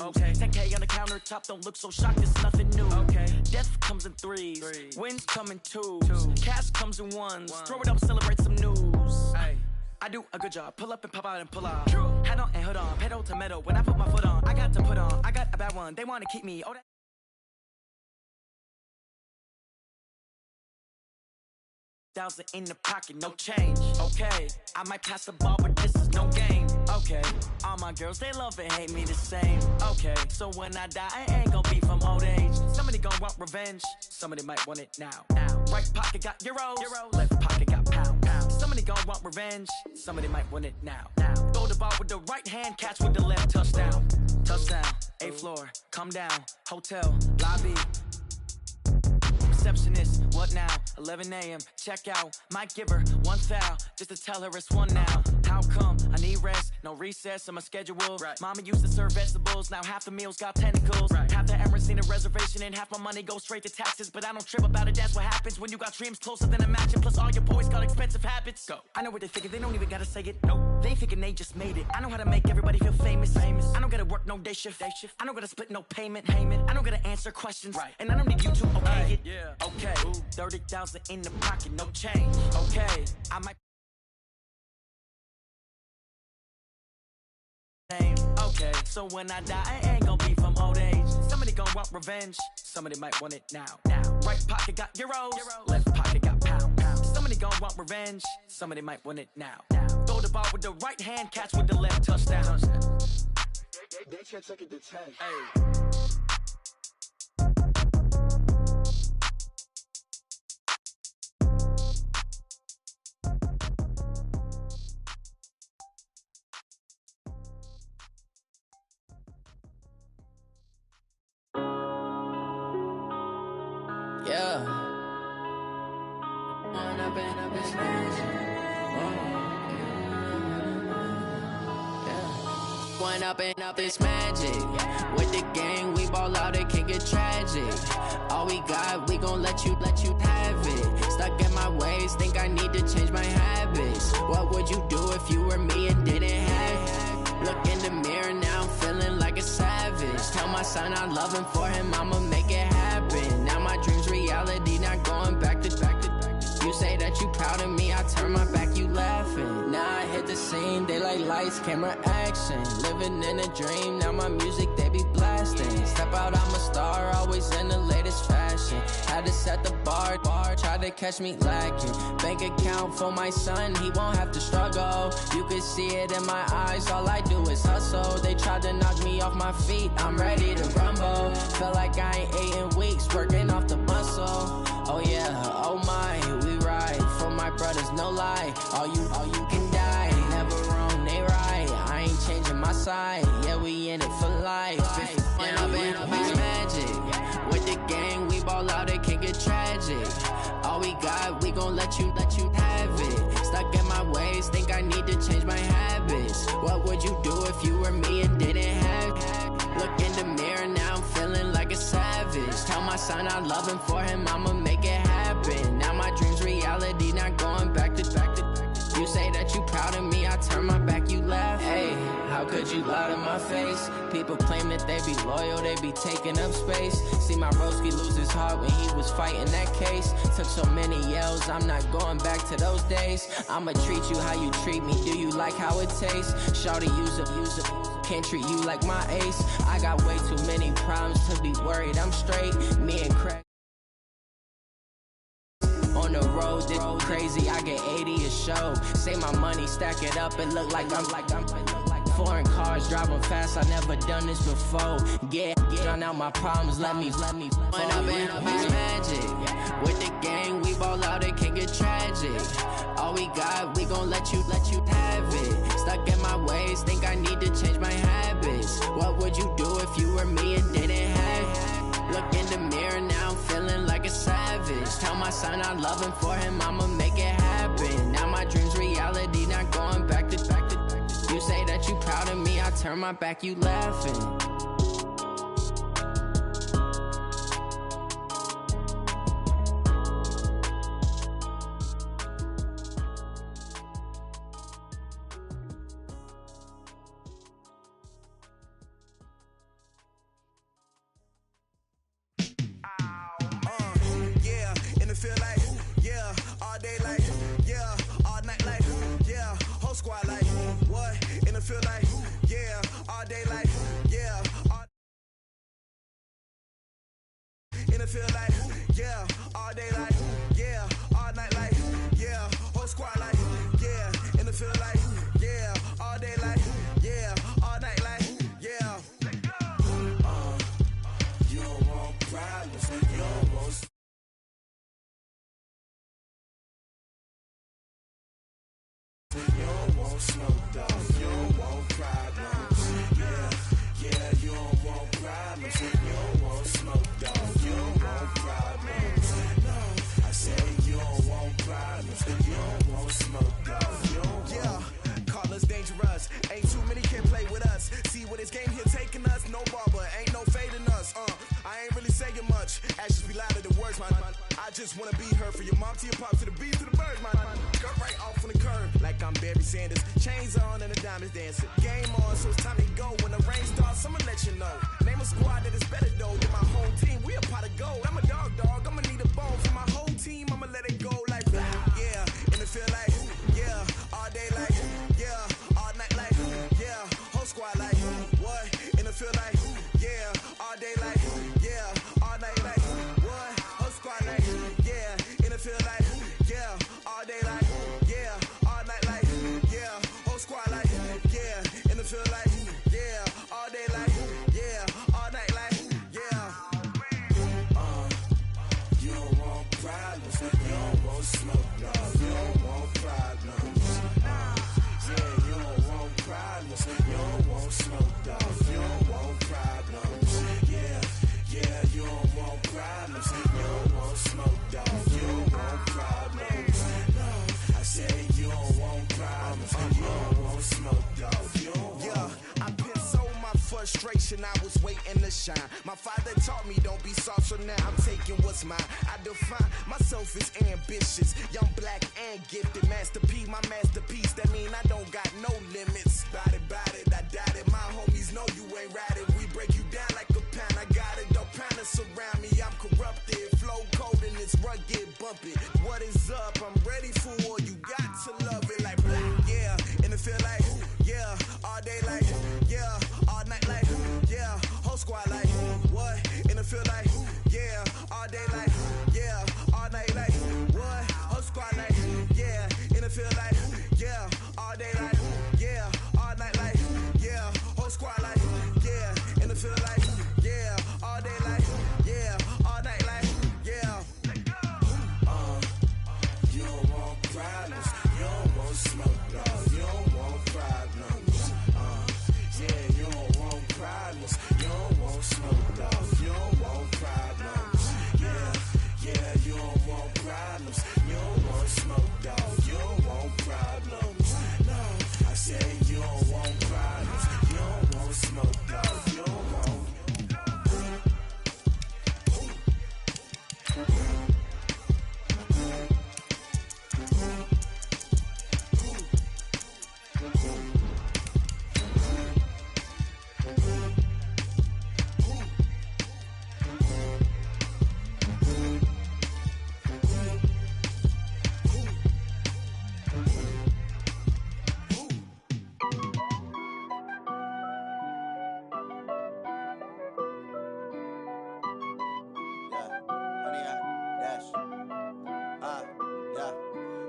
Okay. 10K on the countertop, don't look so shocked, it's nothing new. Okay. Death comes in threes, wins come in twos, cash comes in ones. Throw it up, celebrate some news. Ay. I do a good job, pull up and pop out and pull out. True. Head on and hood on, pedal to metal. When I put my foot on, I got to put on. I got a bad one, they wanna keep me. Oh, that $1,000 in the pocket, no change. Okay, I might pass the ball, but this is no game. Okay, all my girls, they love and hate me the same. Okay, so when I die, I ain't gon' be from old age. Somebody gon' want revenge, somebody might want it now. Right pocket got euros, left pocket got pounds. Somebody gon' want revenge, somebody might want it now. Throw the ball with the right hand, catch with the left, touchdown. Touchdown, 8th floor, come down, hotel, lobby. Receptionist, what now? 11 a.m. check out. Might give her one foul just to tell her it's one now. How come? I need rest, no recess in my schedule. Right. Mama used to serve vegetables, now half the meals got tentacles. Right. Half the Emirates seen a reservation and half my money goes straight to taxes. But I don't trip about it, that's what happens when you got dreams closer than a match. And plus all your boys got expensive habits. Go. I know what they thinking, they don't even gotta say it. Nope. They ain't thinking they just made it. I know how to make everybody feel famous. I don't gotta work no day shift. I don't gotta split no payment. I don't gotta answer questions. Right. And I don't need you to okay it. Yeah. Okay, 30,000 in the pocket, no change. Okay, I might. Okay, so when I die, I ain't gon' be from old age. Somebody gon' want revenge, somebody might want it now. Right pocket got euros, left pocket got pounds. Somebody gon' want revenge, somebody might want it now. Throw the ball with the right hand, catch with the left, touchdown. They can't take it to 10. Hey. Yeah. One up and up is magic. With the gang, we ball out, it can get tragic. All we got, we gon' let you have it. Stuck in my ways, think I need to change my habits. What would you do if you were me and didn't have it? Look in the mirror now, I'm feeling like a savage. Tell my son I love him, for him I'ma make it happen. Now my dream's reality, not going back to. You say that you proud of me, I turn my back, you laughing. Now I hit the scene, they like lights, camera, action. Living in a dream, now my music, they be blasting. Step out, I'm a star, always in the latest fashion. Had to set the bar, try to catch me lacking. Bank account for my son, he won't have to struggle. You can see it in my eyes, all I do is hustle. They tried to knock me off my feet, I'm ready to rumble. Feel like I ain't ate in weeks, working off the muscle. Oh yeah, oh my, we ride for my brothers, no lie. All you can die, never wrong, they right. I ain't changing my side, yeah, we in it for life. When up and up is magic. With the gang, we ball out, it can get tragic. All we got, we gon' let you have it. Stuck in my ways, think I need to change my habits. What would you do if you were me and didn't have it? Look in the mirror now, I'm feeling like a savage. Tell my son I love him, for him I'ma make it happen. Now my dream's reality, not going back to. You say that you proud of me, I turn my back, you laugh. Hey, how could you lie to my face? People claim that they be loyal, they be taking up space. See my broski lose his heart when he was fighting that case. Took so many yells, I'm not going back to those days. I'ma treat you how you treat me, do you like how it tastes? Shawty, use it, can't treat you like my ace. I got way too many problems to be worried, I'm straight. Me and Craig on the road, this crazy, I get 80 a show. Say my money, stack it up, and look like I'm foreign cars, driving fast, I never done this before. Get drown out my problems, let me When up and up is magic. With the gang, we ball out, it can get tragic. All we got, we gon' let you have it. Stuck in my ways, think I need to change my habits. What would you do if you were me and didn't have it? Look in the mirror now, I'm feeling like a savage. Tell my son I love him, for him I'ma make it happen. Now my dream's reality, not going back to. You say that you proud of me, I turn my back, you laughing. it feel like, yeah, all day like, yeah, and it feel like, yeah, all day like, yeah, all night like, yeah, whole squad like, yeah, and it feel like, yeah, all day like, yeah, all night like, yeah. You don't want problems, you don't want. You don't want smoke, dog. You don't want problems. Yeah, you don't want problems. You don't want smoke, dog. You don't want problems. No, I say you don't want problems. You don't want smoke, dog. You don't want. Yeah, call us dangerous. Ain't too many can play with us. See what this game here taking us. No barber, ain't no fading us. I ain't really saying much. Actions be louder than words, man. I just wanna be heard for your mom to your pop to the beat to the birds, man. Cut right off on the curb like I'm Barry Sanders. Chains on and the diamonds dancing. Game on, so it's time to go. When the rain starts, I'ma let you know. Name a squad that is better though than my whole team. We a pot of gold. I'm a dog. I'ma need a bone for my whole team. I'ma let it go like yeah, and it feel like yeah, all day like yeah, all night like yeah, whole squad like what? And it feel like yeah, all day like yeah, all night like what? Whole squad like yeah, and it feel like yeah, all day like yeah, all night like yeah, whole squad like yeah, and it feel like yeah, all day like yeah, all night like yeah. You don't want problems, you don't want smoke, dog. You don't want problems. Yeah, you don't want problems, you don't want smoke, dog. You don't want problems. Yeah, you don't want problems, you don't want smoke, dog. You don't want problems. No, I say you don't want problems, you don't want smoke, dog. You don't want. Yeah, I've been so my frustration, I was waiting to shine. My father taught me don't be soft, so now I'm taking what's mine. I define myself as ambitious, young, black, and gifted. Master P, my masterpiece. That mean I don't got no limits. Bout it, I doubt it. My homies know you ain't ratted. We break you down like a pound. I got it, don't pound to surround me. I'm corrupted, flow cold and it's rugged, bumpy. What is up? I'm ready for war. You got to love it like black, yeah. And it feel like yeah, all day like yeah, all night like yeah, whole squad like what? And it feel like yeah, all day like yeah, all night like what? Whole squad like yeah, and it feel like yeah, all day like yeah, all night like yeah, whole squad like yeah, and it feel like yeah, all day like yeah, all night like yeah. You don't want problems, you don't want smoke, dog. You don't want problems. Yeah, you don't want problems, you don't want smoke, dog. You don't want problems. Yeah, you don't want problems, you don't want smoke, dog. You don't want problems. No, I say you don't want problems, you don't want smoke, dog. You don't want.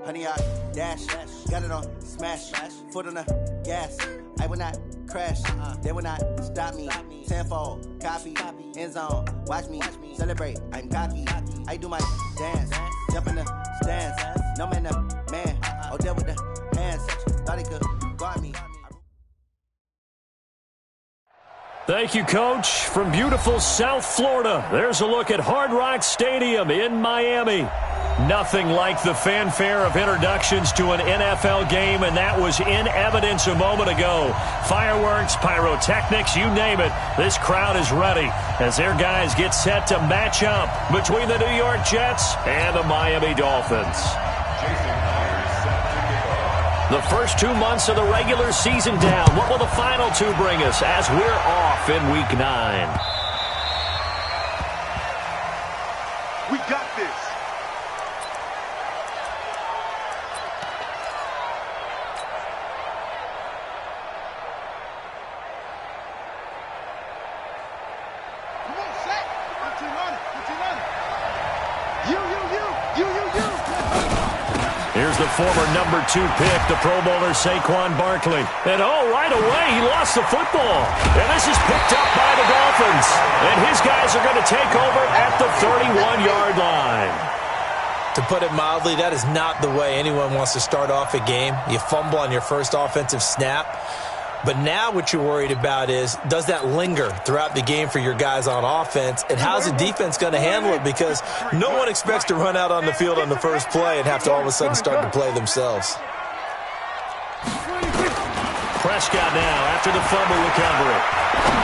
Honey, I dash, got it on smash, foot on the gas. I will not crash, they will not stop me. Tenfold, copy, end zone, watch me celebrate. I'm cocky, I do my dance, jump in the stands. No man, the man, oh, there with the hands. Thought he could guard me. Thank you, Coach. From beautiful South Florida, there's a look at Hard Rock Stadium in Miami. Nothing like the fanfare of introductions to an NFL game, and that was in evidence a moment ago. Fireworks, pyrotechnics, you name it. This crowd is ready as their guys get set to match up between the New York Jets and the Miami Dolphins. The first 2 months of the regular season down. What will the final two bring us as we're off in Week 9? We got this. the former number 2 pick, the Pro Bowler Saquon Barkley. And right away, he lost the football. And this is picked up by the Dolphins. And his guys are going to take over at the 31-yard line. To put it mildly, that is not the way anyone wants to start off a game. You fumble on your first offensive snap. But now what you're worried about is, does that linger throughout the game for your guys on offense? And how's the defense going to handle it? Because no one expects to run out on the field on the first play and have to all of a sudden start to play themselves. Prescott now after the fumble recovery.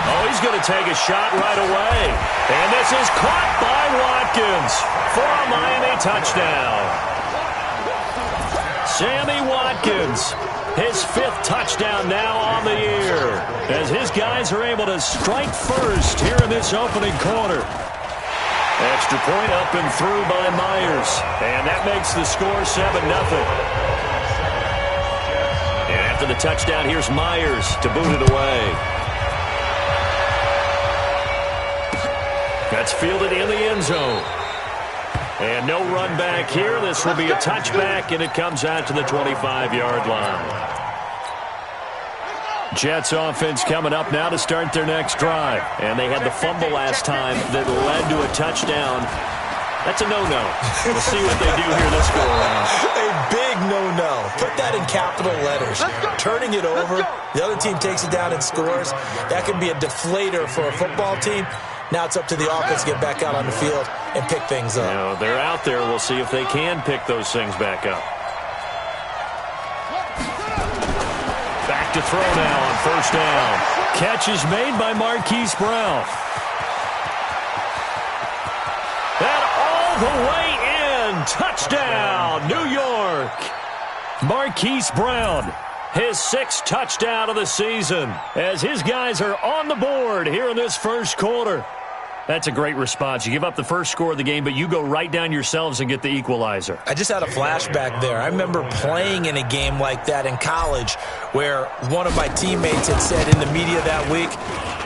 Oh, he's going to take a shot right away. And this is caught by Watkins for a Miami touchdown. Sammy Watkins, his 5th touchdown now on the year, as his guys are able to strike first here in this opening quarter. Extra point up and through by Myers, and that makes the score 7-0. And after the touchdown, here's Myers to boot it away. That's fielded in the end zone. And no run back here. This will be a touchback, and it comes out to the 25-yard line. Jets offense coming up now to start their next drive. And they had the fumble last time that led to a touchdown. That's a no-no. We'll see what they do here this go-around. A big no-no. Put that in capital letters. Turning it over, the other team takes it down and scores. That can be a deflator for a football team. Now it's up to the offense to get back out on the field and pick things up. You know, they're out there. We'll see if they can pick those things back up. Back to throw now on first down. Catch is made by Marquise Brown. And all the way in. Touchdown, New York. Marquise Brown, his 6th touchdown of the season, as his guys are on the board here in this first quarter. That's a great response. You give up the first score of the game, but you go right down yourselves and get the equalizer. I just had a flashback there. I remember playing in a game like that in college where one of my teammates had said in the media that week,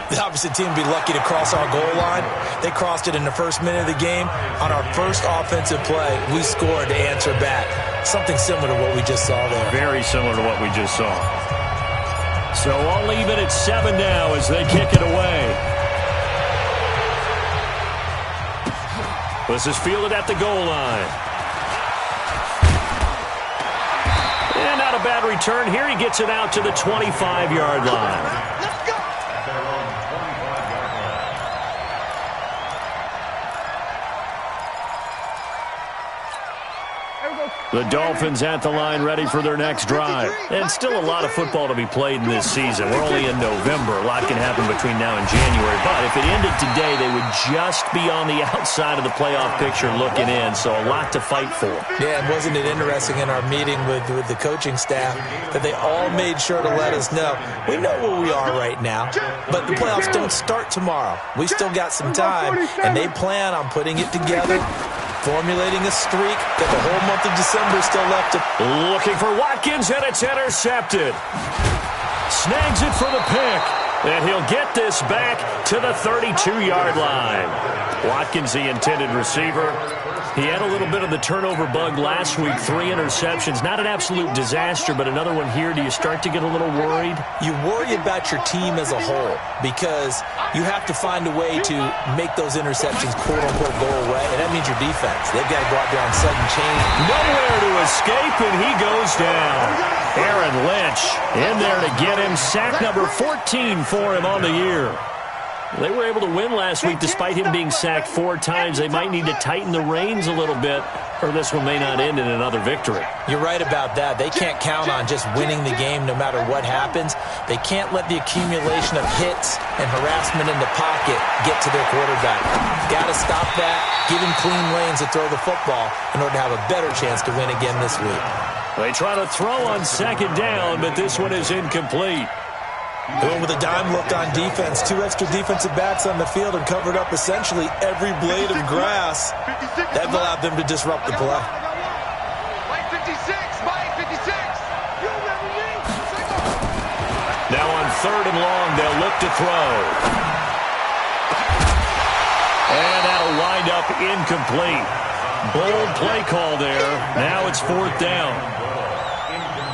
the opposite team would be lucky to cross our goal line. They crossed it in the first minute of the game. On our first offensive play, we scored to answer back. Something similar to what we just saw there. Very similar to what we just saw. So all even at 7 now as they kick it away. This is fielded at the goal line. And not a bad return here. He gets it out to the 25-yard line. The Dolphins at the line ready for their next drive. And still a lot of football to be played in this season. We're only in November. A lot can happen between now and January. But if it ended today, they would just be on the outside of the playoff picture looking in. So a lot to fight for. Yeah, and wasn't it interesting in our meeting with the coaching staff that they all made sure to let us know, we know where we are right now, but the playoffs don't start tomorrow. We still got some time, and they plan on putting it together, formulating a streak that the whole month of December is still left to. Looking for Watkins, and it's intercepted. Snags it for the pick, and he'll get this back to the 32-yard line. Watkins, the intended receiver. He had a little bit of the turnover bug last week, 3 interceptions. Not an absolute disaster, but another one here. Do you start to get a little worried? You worry about your team as a whole because you have to find a way to make those interceptions, quote-unquote, go away, and that means your defense. They've got to go out there on sudden change. Nowhere to escape, and he goes down. Aaron Lynch in there to get him. Sack number 14 for him on the year. They were able to win last week despite him being sacked 4 times. They might need to tighten the reins a little bit, or this one may not end in another victory. You're right about that. They can't count on just winning the game no matter what happens. They can't let the accumulation of hits and harassment in the pocket get to their quarterback. Got to stop that, give him clean lanes to throw the football in order to have a better chance to win again this week. They try to throw on second down, but this one is incomplete. They went with a dime look on defense. 2 extra defensive backs on the field and covered up essentially every blade of grass. That allowed them to disrupt the play. Now on 3rd and long, they'll look to throw. And that'll wind up incomplete. Bold play call there. Now it's 4th down.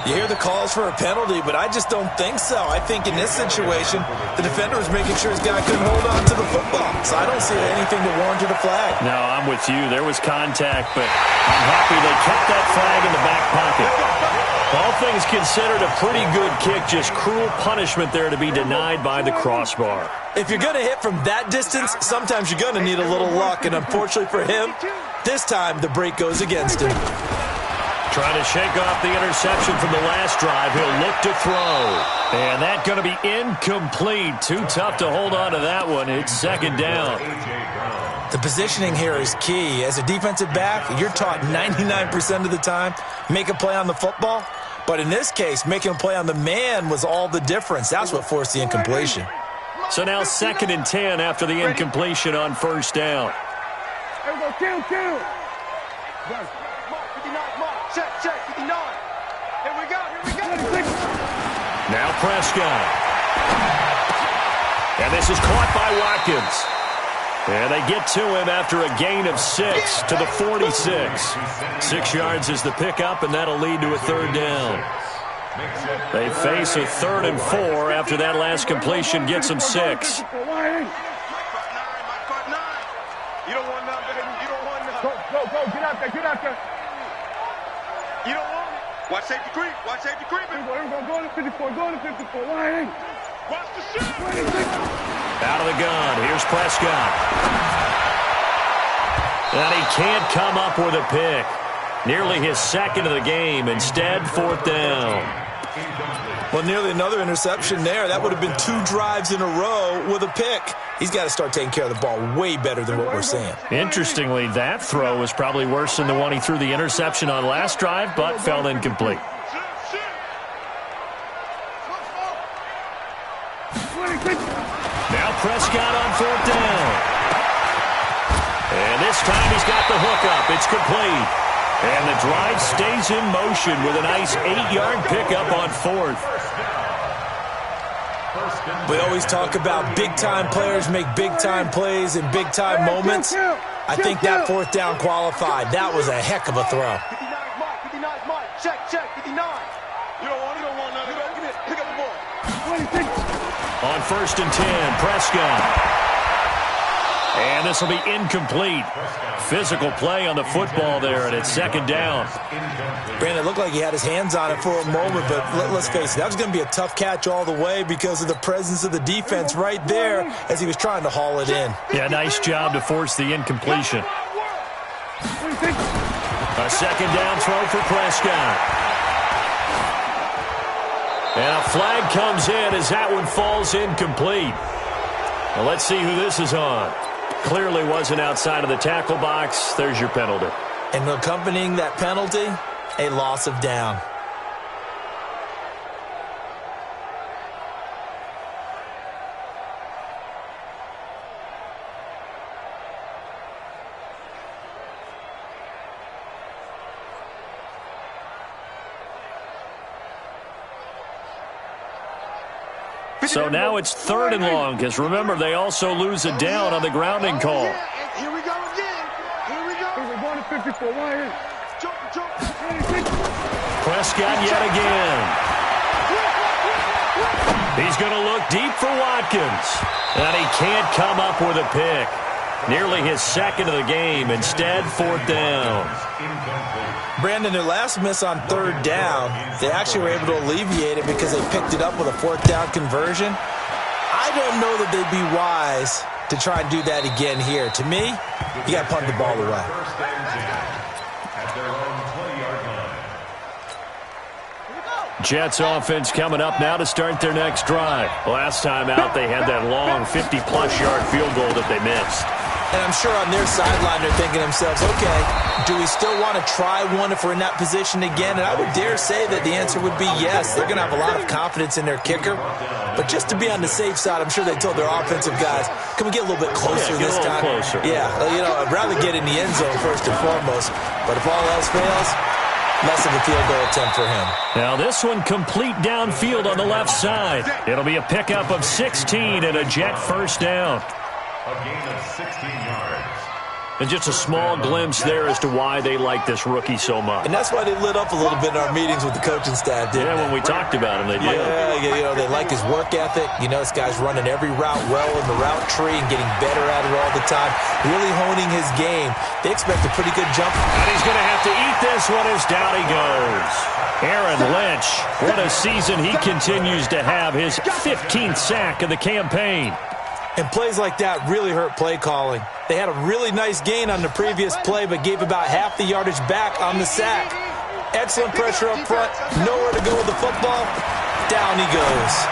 You hear the calls for a penalty, but I just don't think so. I think in this situation, the defender was making sure his guy couldn't hold on to the football. So I don't see anything that warranted a flag. No, I'm with you. There was contact, but I'm happy they kept that flag in the back pocket. All things considered, a pretty good kick. Just cruel punishment there to be denied by the crossbar. If you're going to hit from that distance, sometimes you're going to need a little luck. And unfortunately for him, this time the break goes against him. Trying to shake off the interception from the last drive. He'll look to throw. And that's going to be incomplete. Too tough to hold on to that one. It's 2nd down. The positioning here is key. As a defensive back, you're taught 99% of the time, make a play on the football. But in this case, making a play on the man was all the difference. That's what forced the incompletion. So now 2nd and 10 after the incompletion on 1st down. Here we go, kill. Check, 59. Here we go. Now Prescott. And this is caught by Watkins. And they get to him after a gain of 6 to the 46. 6 yards is the pickup, and that'll lead to a 3rd down. They face a 3rd and 4 after that last completion gets them 6. You don't want none, baby. You don't want none. Go. Get out there. You don't want it. Watch safety creep. Here we go. Go to 54. Why? Watch the shot. Out of the gun. Here's Prescott. And he can't come up with a pick. Nearly his 2nd of the game. Instead, 4th down. Well, nearly another interception there. That would have been 2 drives in a row with a pick. He's got to start taking care of the ball way better than what we're seeing. Interestingly, that throw was probably worse than the one he threw the interception on last drive, but fell incomplete. Now Prescott on 4th down. And this time he's got the hookup. It's complete. And the drive stays in motion with a nice 8-yard pickup on 4th. We always talk about big-time players make big-time plays in big-time moments. I think that 4th down qualified. That was a heck of a throw. 59, Mike. Check, 59. You don't want none. Pick up the ball. On 1st and 10, Prescott. And this will be incomplete. Physical play on the football there, and it's 2nd down. Brandon, it looked like he had his hands on it for a moment, but let's face it, that was going to be a tough catch all the way because of the presence of the defense right there as he was trying to haul it in. Yeah, nice job to force the incompletion. A 2nd down throw for Prescott. And a flag comes in as that one falls incomplete. Now let's see who this is on. Clearly wasn't outside of the tackle box. There's your penalty. And accompanying that penalty, a loss of down. So now it's 3rd and long, because remember, they also lose a down on the grounding call. Here we go again. We're going to 54. Why? Prescott yet again. He's going to look deep for Watkins. And he can't come up with a pick. Nearly his 2nd of the game. Instead, 4th down. Brandon, their last miss on 3rd down, they actually were able to alleviate it because they picked it up with a 4th down conversion. I don't know that they'd be wise to try and do that again here. To me, you got to punt the ball away. Jets offense coming up now to start their next drive. Last time out, they had that long 50-plus yard field goal that they missed. And I'm sure on their sideline they're thinking to themselves, okay, do we still want to try one if we're in that position again? And I would dare say that the answer would be yes. They're going to have a lot of confidence in their kicker. But just to be on the safe side, I'm sure they told their offensive guys, can we get a little bit closer this time? Closer. Yeah, I'd rather get in the end zone first and foremost. But if all else fails, less of a field goal attempt for him. Now this one complete downfield on the left side. It'll be a pickup of 16 and a Jet 1st down. A gain of 16 yards. And just a small glimpse there as to why they like this rookie so much. And that's why they lit up a little bit in our meetings with the coaching staff, didn't they? When we talked about him, they did. Yeah, they like his work ethic. This guy's running every route well in the route tree and getting better at it all the time, really honing his game. They expect a pretty good jump. And he's going to have to eat this one as down he goes. Aaron Lynch, what a season he continues to have, his 15th sack of the campaign. And plays like that really hurt play calling. They had a really nice gain on the previous play, but gave about half the yardage back on the sack. Excellent pressure up front. Nowhere to go with the football. Down he goes.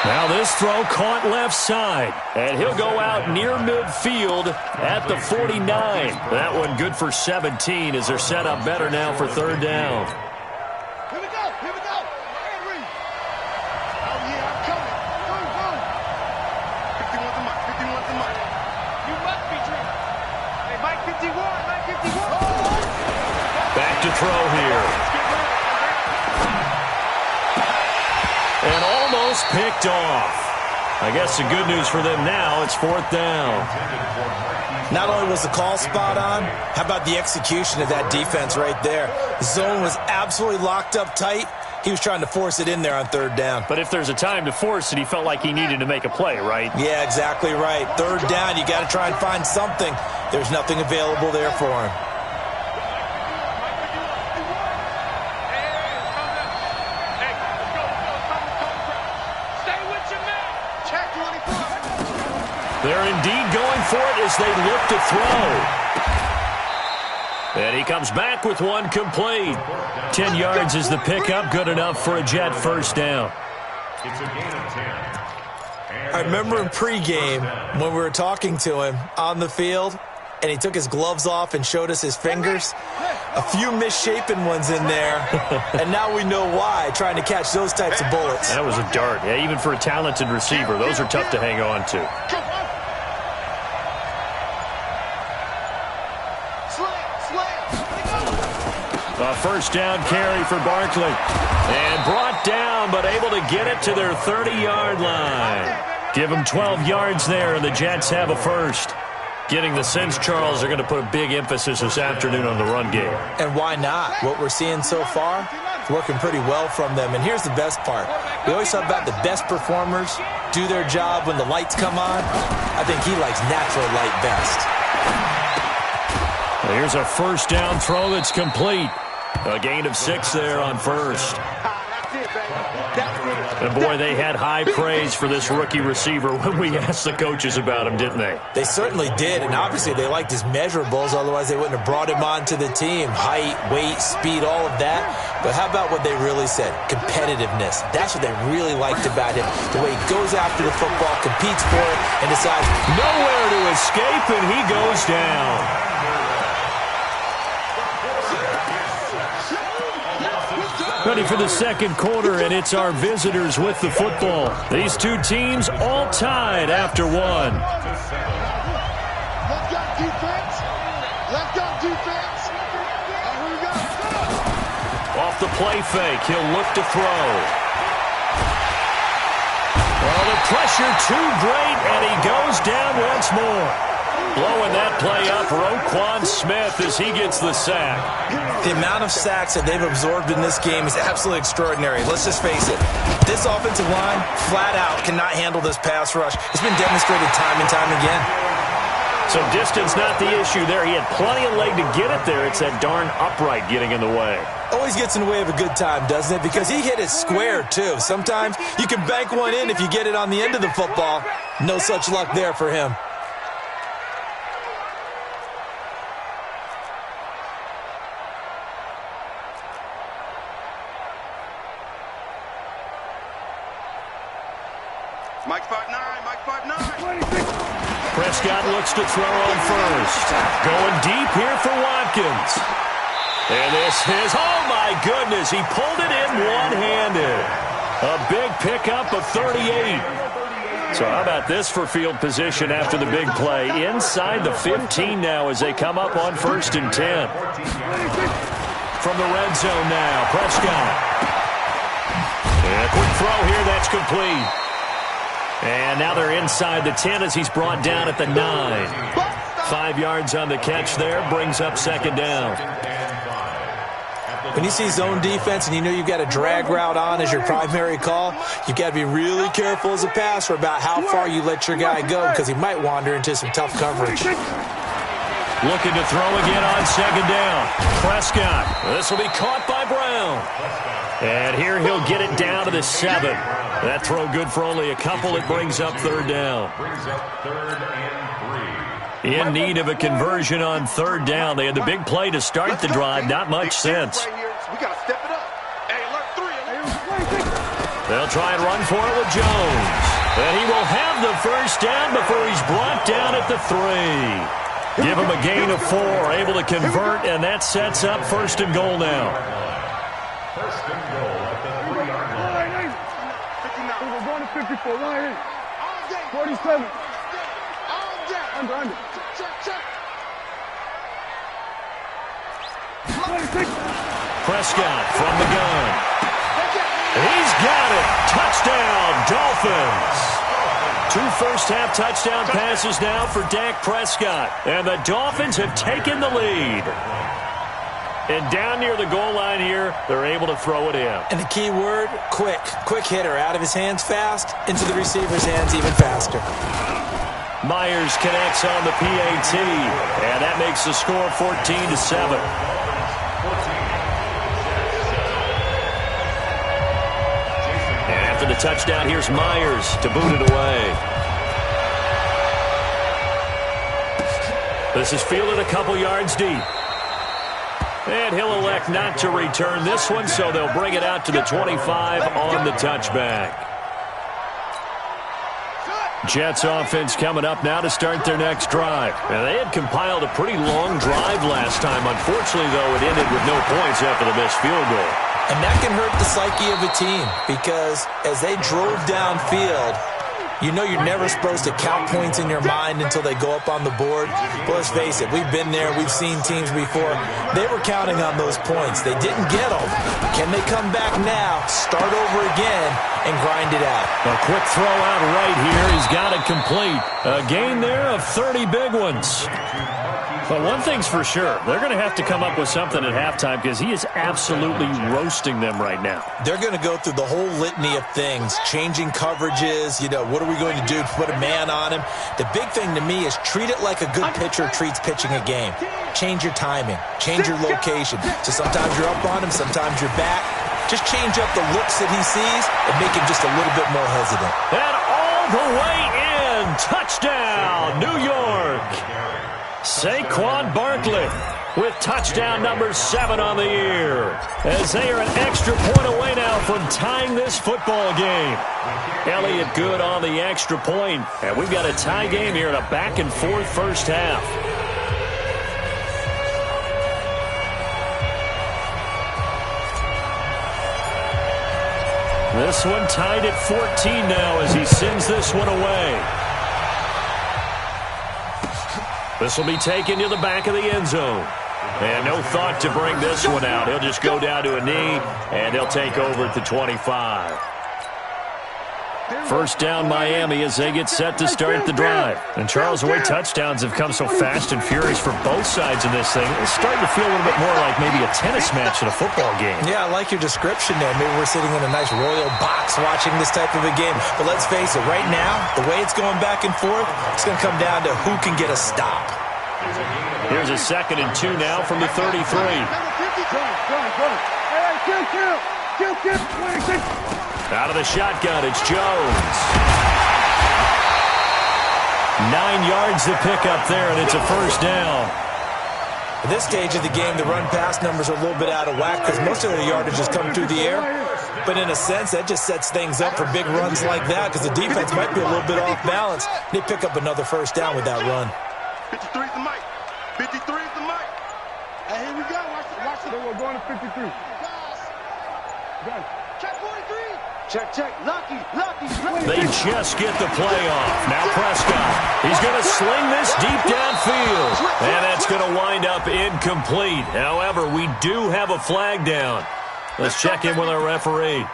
Now this throw caught left side, and he'll go out near midfield at the 49. That one good for 17 as they're set up better now for third down. Here we go. Henry. Oh, yeah, I'm coming. Go. 51's the mic. You must be drinking. Hey, Mike 51. Back to throw here. And almost picked off. I guess the good news for them now, it's fourth down. Not only was the call spot on, how about the execution of that defense right there? The zone was absolutely locked up tight. He was trying to force it in there on third down. But if there's a time to force it, he felt like he needed to make a play, right? Yeah, exactly right. Third down, you got to try and find something. There's nothing available there for him. They're indeed going for it as they look to throw. And he comes back with one complete. 10 yards is the pickup, good enough for a Jet first down. It's a gain of 10. I remember in pregame when we were talking to him on the field, and he took his gloves off and showed us his fingers. A few misshapen ones in there, and now we know why, trying to catch those types of bullets. That was a dart. Yeah, even for a talented receiver, those are tough to hang on to. A first down carry for Barkley. And brought down, but able to get it to their 30-yard line. Give them 12 yards there, and the Jets have a first. Getting the sense, Charles, are going to put a big emphasis this afternoon on the run game. And why not? What we're seeing so far, working pretty well from them. And here's the best part. We always talk about the best performers do their job when the lights come on. I think he likes natural light best. Well, here's a first down throw that's complete. A gain of 6 there on first. And boy, they had high praise for this rookie receiver when we asked the coaches about him, didn't they? They certainly did, and obviously they liked his measurables, otherwise they wouldn't have brought him onto the team. Height, weight, speed, all of that. But how about what they really said? Competitiveness. That's what they really liked about him. The way he goes after the football, competes for it, and decides nowhere to escape, and he goes down. Ready for the second quarter, and it's our visitors with the football. These two teams all tied after one. Left guard defense. Here we go. Off the play fake, he'll look to throw. Well, the pressure too great, and he goes down once more. Blowing that play up, Roquan Smith, as he gets the sack. The amount of sacks that they've absorbed in this game is absolutely extraordinary. Let's just face it. This offensive line, flat out, cannot handle this pass rush. It's been demonstrated time and time again. So distance not the issue there. He had plenty of leg to get it there. It's that darn upright getting in the way. Always gets in the way of a good time, doesn't it? Because he hit it square, too. Sometimes you can bank one in if you get it on the end of the football. No such luck there for him. Mike 5'9". Prescott looks to throw on first. Going deep here for Watkins. And this is, oh my goodness, he pulled it in one-handed. A big pickup of 38. So how about this for field position after the big play? Inside the 15 now as they come up on 1st and 10. From the red zone now, Prescott. And a quick throw here, that's complete. And now they're inside the 10 as he's brought down at the 9. 5 yards on the catch there, brings up second down. When you see zone defense and you know you've got a drag route on as your primary call, you've got to be really careful as a passer about how far you let your guy go because he might wander into some tough coverage. Looking to throw again on second down. Prescott. This will be caught by Brown. And here he'll get it down to the 7. That throw good for only a couple. It brings up third down. In need of a conversion on third down. They had the big play to start the drive. Not much sense. We got to step it up. Hey, alert 3. They'll try and run for it with Jones. And he will have the first down before he's brought down at the 3. Give him a gain of 4. Able to convert, and that sets up first and goal now. First and goal at the 3-yard line. 59. We're going to 54. Line 47. Under. Prescott from the gun. He's got it. Touchdown, Dolphins. 2 first-half touchdown passes now for Dak Prescott. And the Dolphins have taken the lead. And down near the goal line here, they're able to throw it in. And the key word, quick. Quick hitter. Out of his hands fast, into the receiver's hands even faster. Myers connects on the PAT, and that makes the score 14-7. And after the touchdown, here's Myers to boot it away. This is fielded a couple yards deep. And he'll elect not to return this one, so they'll bring it out to the 25 on the touchback. Jets offense coming up now to start their next drive. And they had compiled a pretty long drive last time. Unfortunately, though, it ended with no points after the missed field goal. And that can hurt the psyche of a team because as they drove downfield, you know you're never supposed to count points in your mind until they go up on the board. But let's face it, we've been there. We've seen teams before. They were counting on those points. They didn't get them. Can they come back now, start over again, and grind it out? A quick throw out right here. He's got it complete. A gain there of 30 big ones. But one thing's for sure, they're going to have to come up with something at halftime because he is absolutely roasting them right now. They're going to go through the whole litany of things, changing coverages, what are we going to do to put a man on him? The big thing to me is treat it like a good pitcher treats pitching a game. Change your timing, change your location. So sometimes you're up on him, sometimes you're back. Just change up the looks that he sees and make him just a little bit more hesitant. And all the way in, touchdown, New York. Saquon Barkley with touchdown number 7 on the year, as they are an extra point away now from tying this football game. Elliott good on the extra point, and we've got a tie game here in a back-and-forth first half. This one tied at 14 now as he sends this one away. This will be taken to the back of the end zone. And no thought to bring this one out. He'll just go down to a knee, and he'll take over at the 25. First down, Miami, as they get set to start the drive. And Charles, the way touchdowns have come so fast and furious for both sides of this thing, it's starting to feel a little bit more like maybe a tennis match in a football game. Yeah, I like your description there. Maybe we're sitting in a nice royal box watching this type of a game. But let's face it, right now, the way it's going back and forth, it's going to come down to who can get a stop. Here's a 2nd and 2 now from the 33. Out of the shotgun, it's Jones. 9 yards to pick up there, and it's a first down. At this stage of the game, the run-pass numbers are a little bit out of whack because most of the yardage is coming through the air. But in a sense, that just sets things up for big runs like that because the defense might be a little bit off balance. They pick up another first down with that run. 53 is the mic. 53 is the mic. Hey, here we go. Watch it. We're going to 53. Got it. Check 43. Check. Lucky. They just get the play off. Now Prescott. He's going to sling this deep downfield. And that's going to wind up incomplete. However, we do have a flag down. Let's check in with our referee.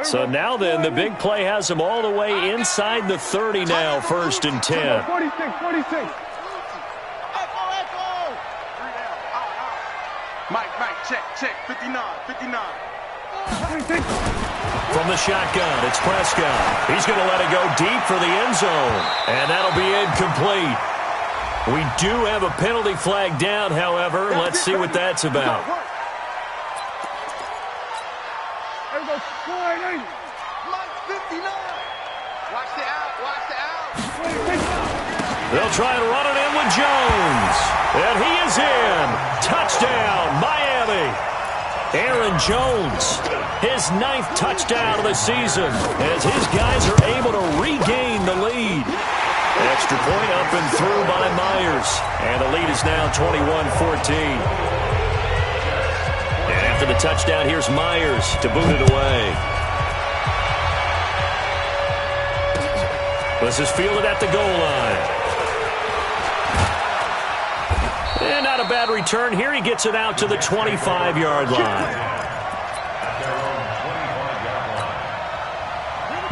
So now then, the big play has them all the way inside the 30 now, 1st and 10. 46. Mike, check. 59. From the shotgun, it's Prescott. He's going to let it go deep for the end zone, and that'll be incomplete. We do have a penalty flag down, however. Let's see what that's about. They'll try and run it in with Jones. And he is in. Touchdown, Miami. Aaron Jones, his 9th touchdown of the season, as his guys are able to regain the lead. Extra point up and through by Myers. And the lead is now 21-14. And after the touchdown, here's Myers to boot it away. This is fielded at the goal line. And not a bad return here. He gets it out to the 25-yard line.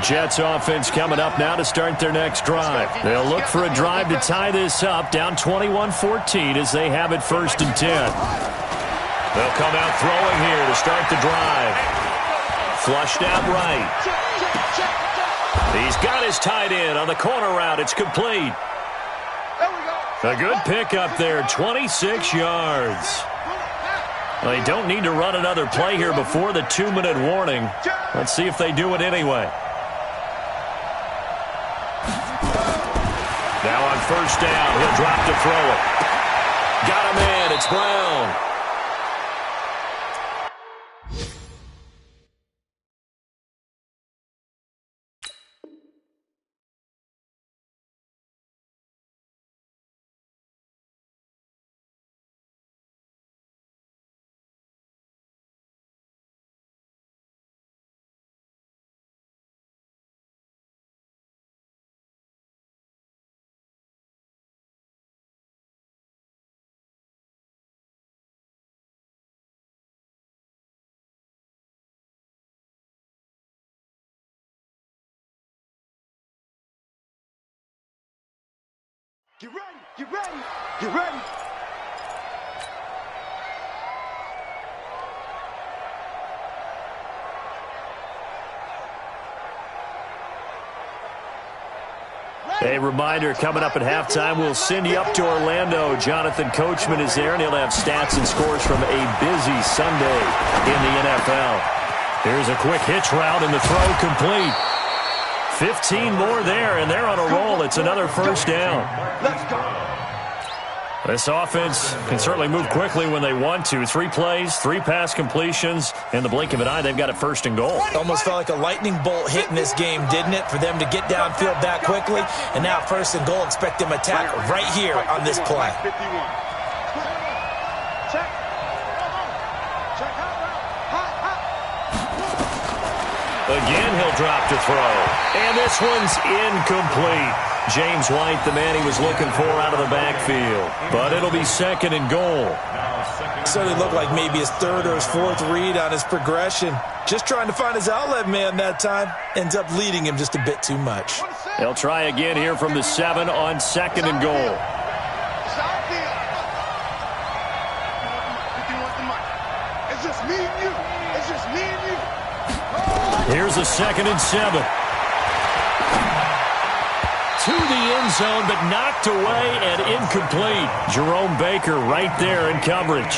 Jets offense coming up now to start their next drive. They'll look for a drive to tie this up, down 21-14 as they have it 1st and 10. They'll come out throwing here to start the drive. Flushed out right. He's got his tight end on the corner route. It's complete. A good pickup there, 26 yards. Well, they don't need to run another play here before the 2-minute warning. Let's see if they do it anyway. Now on 1st down, he'll drop to throw it. Got him in. It's Brown. Get ready. A reminder, coming up at halftime, we'll send you up to Orlando. Jonathan Coachman is there, and he'll have stats and scores from a busy Sunday in the NFL. Here's a quick hitch route, and the throw complete. 15 more there, and they're on a roll. It's another 1st down. Let's go. This offense can certainly move quickly when they want to. 3 plays, 3 pass completions. In the blink of an eye, they've got it 1st and goal. Almost felt like a lightning bolt hit in this game, didn't it? For them to get downfield that quickly. And now 1st and goal, expect them to attack right here on this play. Again, he'll drop to throw. And this one's incomplete. James White, the man he was looking for out of the backfield. But it'll be 2nd and goal. So it looked like maybe his 3rd or his 4th read on his progression. Just trying to find his outlet man that time. Ends up leading him just a bit too much. They'll try again here from the 7 on 2nd and goal. It's just me and you. It's just me and you. Here's a 2nd and 7. To the end zone, but knocked away and incomplete. Jerome Baker right there in coverage.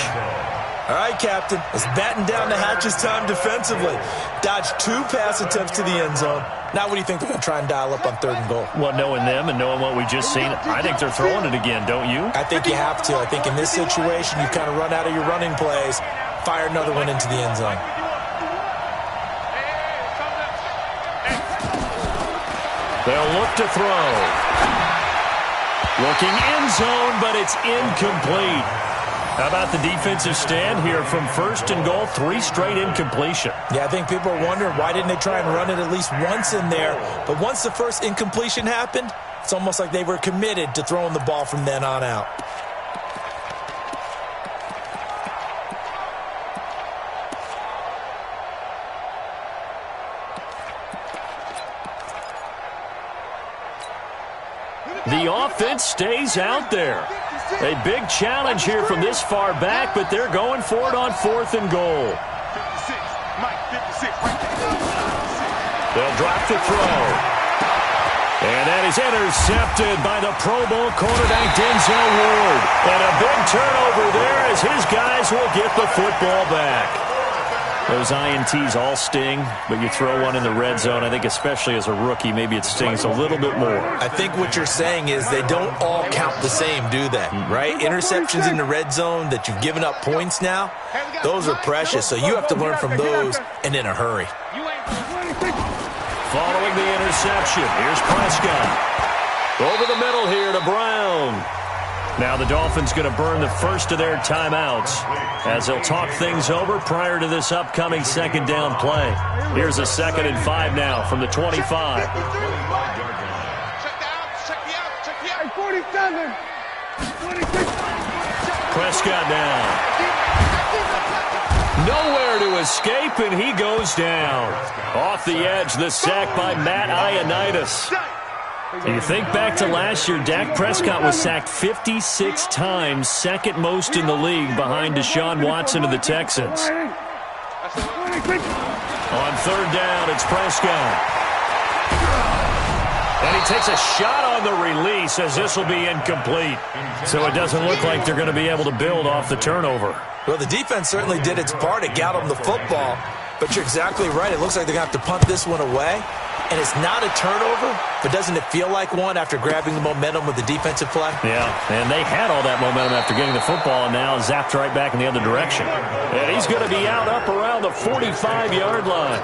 All right, Captain. It's batten down the hatches time defensively. Dodged 2 pass attempts to the end zone. Now what do you think they're going to try and dial up on 3rd and goal? Well, knowing them and knowing what we just seen, I think they're throwing it again, don't you? I think you have to. I think in this situation, you kind of run out of your running plays, fire another one into the end zone. They'll look to throw. Looking end zone, but it's incomplete. How about the defensive stand here from 1st and goal, 3 straight incompletion? Yeah, I think people are wondering why didn't they try and run it at least once in there. But once the first incompletion happened, it's almost like they were committed to throwing the ball from then on out. The offense stays out there. A big challenge here from this far back, but they're going for it on 4th and goal. 56. Mike, 56. Right there. They'll drop to throw. And that is intercepted by the Pro Bowl cornerback Denzel Ward. And a big turnover there as his guys will get the football back. Those INTs all sting, but you throw one in the red zone, I think especially as a rookie, maybe it stings a little bit more. I think what you're saying is they don't all count the same, do they? Right? Interceptions in the red zone that you've given up points now, those are precious. So you have to learn from those and in a hurry. Following the interception, here's Prescott. Over the middle here to Brown. Now the Dolphins going to burn the first of their timeouts as they'll talk things over prior to this upcoming second down play. Here's a 2nd and 5 now from the 25. Check the out. 47. 26. Prescott down. Nowhere to escape, and he goes down. Off the edge, the sack by Matt Ioannidis. You think back to last year, Dak Prescott was sacked 56 times, second most in the league behind Deshaun Watson of the Texans. On 3rd down, it's Prescott. And he takes a shot on the release as this will be incomplete. So it doesn't look like they're going to be able to build off the turnover. Well, the defense certainly did its part to get them the football, but you're exactly right. It looks like they're going to have to punt this one away. And it's not a turnover, but doesn't it feel like one after grabbing the momentum with the defensive play? Yeah, and they had all that momentum after getting the football and now zapped right back in the other direction. And he's going to be out up around the 45-yard line.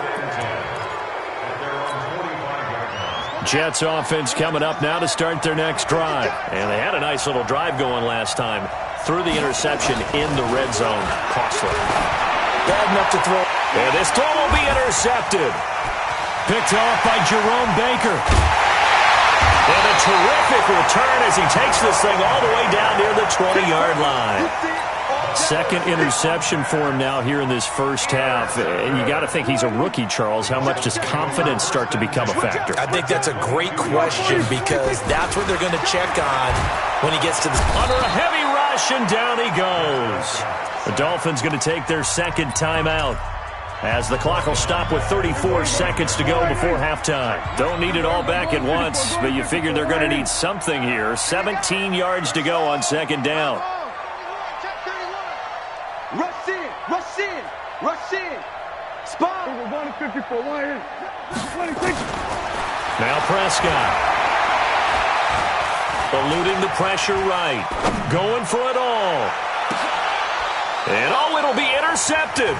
Jets offense coming up now to start their next drive. And they had a nice little drive going last time. Threw the interception in the red zone. Costly. Bad enough to throw. And this throw will be intercepted. Picked off by Jerome Baker. And a terrific return as he takes this thing all the way down near the 20-yard line. Second interception for him now here in this first half. And you got to think he's a rookie, Charles. How much does confidence start to become a factor? I think that's a great question because that's what they're going to check on when he gets to the... Under a heavy rush, and down he goes. The Dolphins going to take their second timeout, as the clock will stop with 34 seconds to go before halftime. Don't need it all back at once, but you figure they're going to need something here. 17 yards to go on second down. Rush in. Rush in. Rush in. Spot. We're going to 54. 26. Now Prescott. Eluding the pressure right. Going for it all. And it'll be intercepted.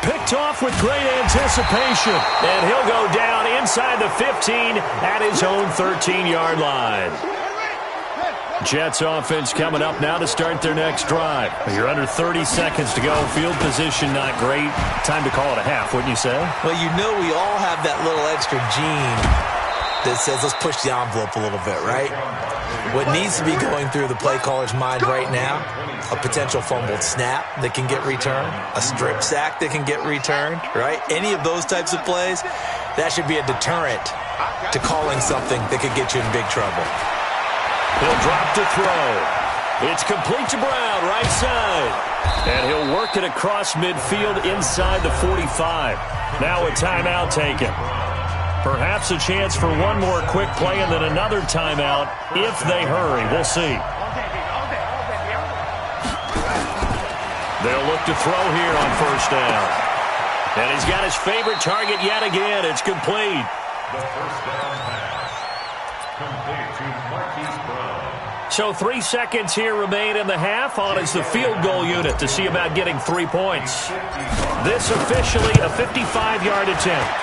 Picked off with great anticipation. And he'll go down inside the 15 at his own 13-yard line. Jets offense coming up now to start their next drive. You're under 30 seconds to go. Field position not great. Time to call it a half, wouldn't you say? Well, you know we all have that little extra gene that says let's push the envelope a little bit, right? What needs to be going through the play caller's mind right now, a potential fumbled snap that can get returned, a strip sack that can get returned, right? Any of those types of plays, that should be a deterrent to calling something that could get you in big trouble. He'll drop to throw. It's complete to Brown, right side. And he'll work it across midfield inside the 45. Now a timeout taken. Perhaps a chance for one more quick play and then another timeout if they hurry. We'll see. They'll look to throw here on first down. And he's got his favorite target yet again. It's complete. The first down pass. Complete to Marquise Brown. So 3 seconds here remain in the half. On is the field goal unit to see about getting 3 points. This officially a 55-yard attempt.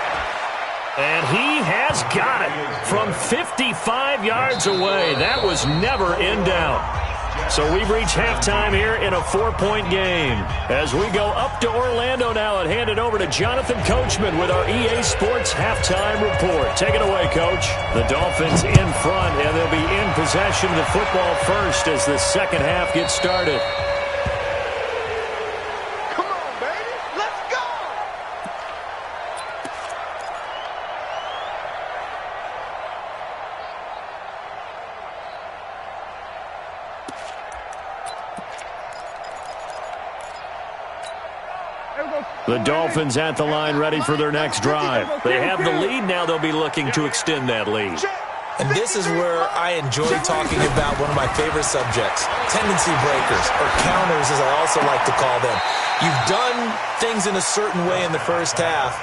And he has got it from 55 yards away. That was never in doubt. So we've reached halftime here in a 4-point game. As we go up to Orlando now and hand it over to Jonathan Coachman with our EA Sports Halftime Report. Take it away, Coach. The Dolphins in front, and they'll be in possession of the football first as the second half gets started. Come on, baby. Let's go. The Dolphins at the line ready for their next drive. They have the lead. Now they'll be looking to extend that lead. And this is where I enjoy talking about one of my favorite subjects, tendency breakers, or counters as I also like to call them. You've done things in a certain way in the first half,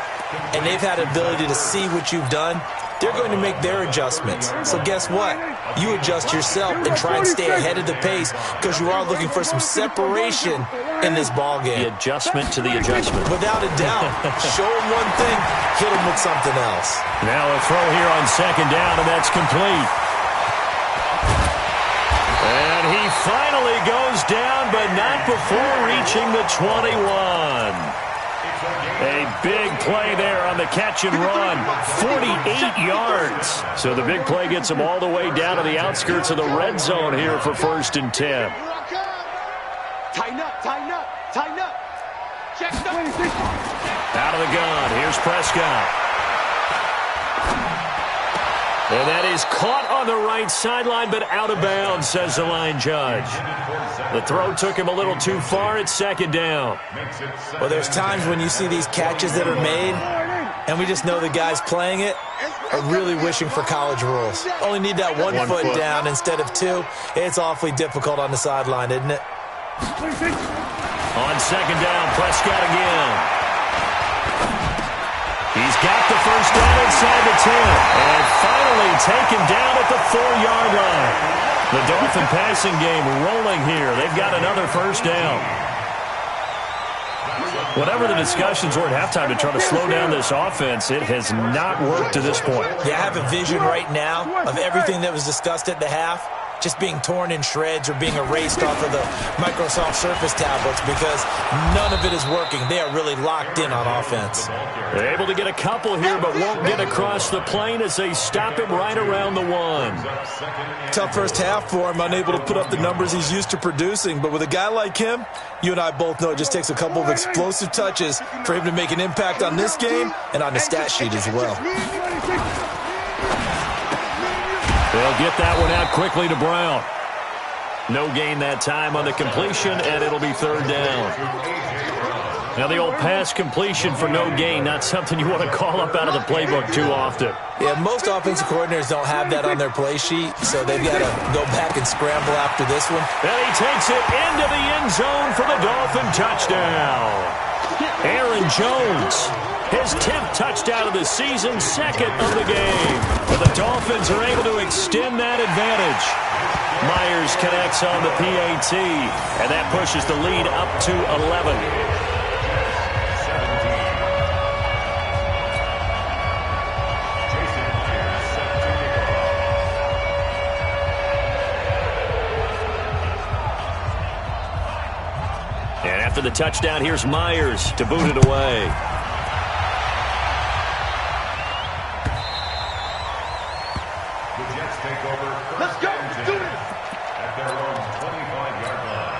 and they've had ability to see what you've done. They're going to make their adjustments. So guess what? You adjust yourself and try and stay ahead of the pace because you are looking for some separation in this ball game. The adjustment to the adjustment. Without a doubt. Show them one thing, hit them with something else. Now a throw here on second down, and that's complete. And he finally goes down, but not before reaching the 21. A big play there on the catch and run. 48 yards. So the big play gets him all the way down to the outskirts of the red zone here for 1st and 10. Tighten up, tighten up, tighten up. Check the Out of the gun. Here's Prescott. And that is caught on the right sideline, but out of bounds, says the line judge. The throw took him a little too far. It's 2nd down. Well, there's times when you see these catches that are made, and we just know the guys playing it are really wishing for college rules. Only need that one foot down instead of 2. It's awfully difficult on the sideline, isn't it? On 2nd down, Prescott again. He's got the first down inside the 10. And finally taken down at the 4-yard line. The Dolphin passing game rolling here. They've got another first down. Whatever the discussions were at halftime to try to slow down this offense, it has not worked to this point. Yeah, I have a vision right now of everything that was discussed at the half just being torn in shreds or being erased off of the Microsoft Surface tablets because none of it is working. They are really locked in on offense. They're able to get a couple here, but won't get across the plane as they stop him right around the 1. Tough first half for him, unable to put up the numbers he's used to producing. But with a guy like him, you and I both know it just takes a couple of explosive touches for him to make an impact on this game and on the stat sheet as well. They'll get that one out quickly to Brown. No gain that time on the completion, and it'll be 3rd down. Now the old pass completion for no gain, not something you want to call up out of the playbook too often. Yeah, most offensive coordinators don't have that on their play sheet, so they've got to go back and scramble after this one. And he takes it into the end zone for the Dolphin touchdown. Aaron Jones, his 10th touchdown of the season, 2nd of the game. But the Dolphins are able to extend that advantage. Myers connects on the PAT, and that pushes the lead up to 11. And after the touchdown, here's Myers to boot it away. Let's go. Do it. At their own 25-yard line.